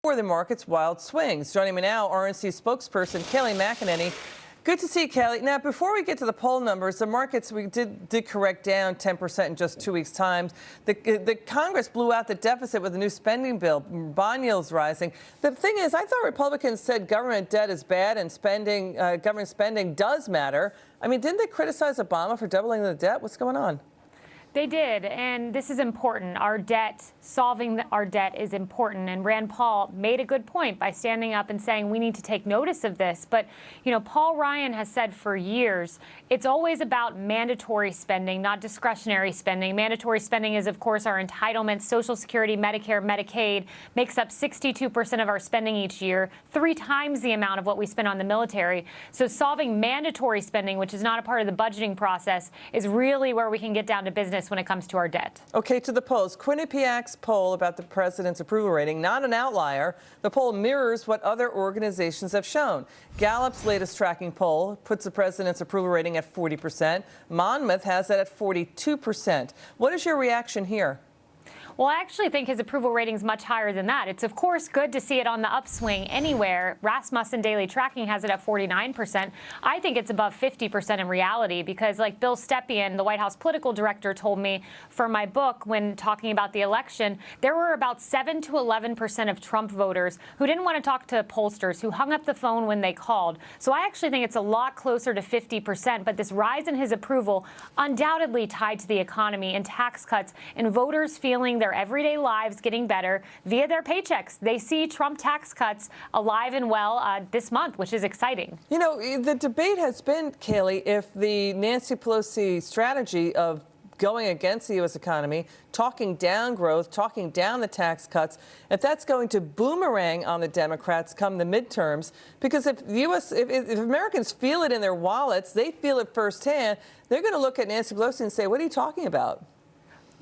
for the market's wild swings. Joining me now, RNC spokesperson Kayleigh Mcenany. Good to see you, Kayleigh. Now, before we get to the poll numbers, the markets we did correct down 10% in just 2 weeks' time. The Congress blew out the deficit with a new spending bill, bond yields rising. The thing is, I thought Republicans said government debt is bad and government spending does matter. I mean, didn't they criticize Obama for doubling the debt? What's going on? They did, and this is important. Our debt, solving our debt is important. And Rand Paul made a good point by standing up and saying we need to take notice of this. But, you know, Paul Ryan has said for years, it's always about mandatory spending, not discretionary spending. Mandatory spending is, of course, our entitlements. Social Security, Medicare, Medicaid makes up 62% of our spending each year, 3 times the amount of what we spend on the military. So solving mandatory spending, which is not a part of the budgeting process, is really where we can get down to business when it comes to our debt. Okay, to the polls. Quinnipiac's poll about the president's approval rating, not an outlier. The poll mirrors what other organizations have shown. Gallup's latest tracking poll puts the president's approval rating at 40%. Monmouth has it at 42%. What is your reaction here? Well, I actually think his approval rating is much higher than that. It's, of course, good to see it on the upswing anywhere. Rasmussen Daily Tracking has it at 49%. I think it's above 50% in reality because, like Bill Stepien, the White House political director, told me for my book when talking about the election, there were about 7 to 11% of Trump voters who didn't want to talk to pollsters, who hung up the phone when they called. So I actually think it's a lot closer to 50%. But this rise in his approval undoubtedly tied to the economy and tax cuts and voters feeling their everyday lives getting better via their paychecks. They see Trump tax cuts alive and well this month, which is exciting. You know, the debate has been, Kayleigh, if the Nancy Pelosi strategy of going against the U.S. economy, talking down growth, talking down the tax cuts, if that's going to boomerang on the Democrats come the midterms, because if Americans feel it in their wallets, they feel it firsthand, they're going to look at Nancy Pelosi and say, what are you talking about?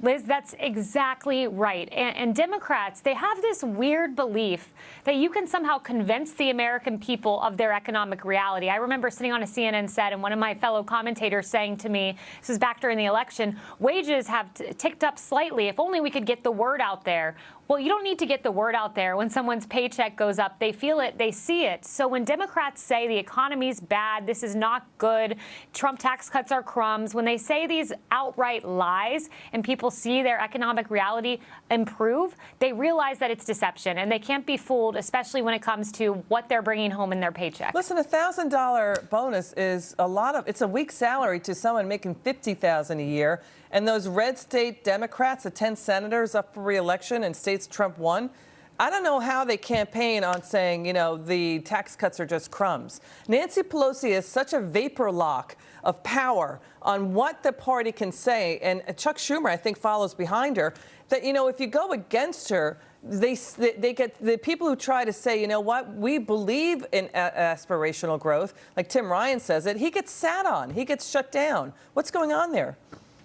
Liz, that's exactly right. And Democrats, they have this weird belief that you can somehow convince the American people of their economic reality. I remember sitting on a CNN set and one of my fellow commentators saying to me, this is back during the election, wages have ticked up slightly. If only we could get the word out there. Well, you don't need to get the word out there. When someone's paycheck goes up, they feel it, they see it. So when Democrats say the economy's bad, this is not good, Trump tax cuts are crumbs, when they say these outright lies and people see their economic reality improve, they realize that it's deception and they can't be fooled, especially when it comes to what they're bringing home in their paycheck. Listen, a $1,000 bonus is it's a week's salary to someone making $50,000 a year. And those red state Democrats, the 10 senators up for re-election in states Trump won, I don't know how they campaign on saying, you know, the tax cuts are just crumbs. Nancy Pelosi is such a vapor lock of power on what the party can say. And Chuck Schumer, I think, follows behind her, that, you know, if you go against her, they get the people who try to say, you know what, we believe in aspirational growth, like Tim Ryan says it, he gets sat on, he gets shut down. What's going on there?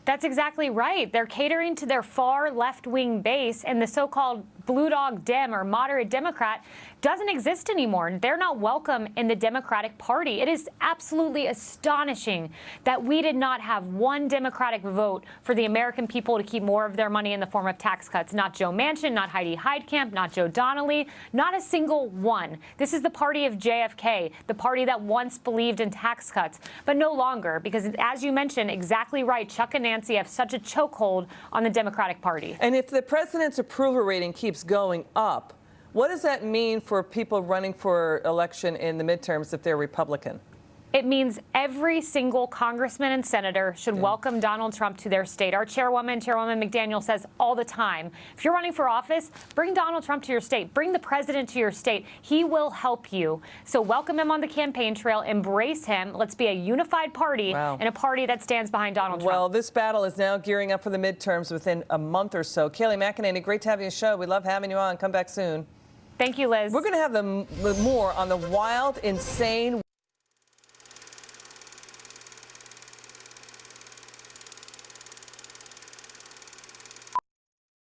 That's exactly right. They're catering to their far left-wing base, and the so-called blue dog Dem or moderate Democrat doesn't exist anymore. They're not welcome in the Democratic Party. It is absolutely astonishing that we did not have one Democratic vote for the American people to keep more of their money in the form of tax cuts. Not Joe Manchin, not Heidi Heitkamp, not Joe Donnelly, not a single one. This is the party of JFK, the party that once believed in tax cuts, but no longer, because as you mentioned, exactly right, Chuck and Nancy have such a chokehold on the Democratic Party. And if the president's approval rating keeps going up, what does that mean for people running for election in the midterms if they're Republican? It means every single congressman and senator should welcome Donald Trump to their state. Our Chairwoman McDaniel, says all the time, if you're running for office, bring Donald Trump to your state. Bring the president to your state. He will help you. So welcome him on the campaign trail. Embrace him. Let's be a unified party and a party that stands behind Donald Trump. Well, this battle is now gearing up for the midterms within a month or so. Kayleigh Mcenany, great to have you on the show. We love having you on. Come back soon. Thank you, Liz. We're going to have more on the wild, insane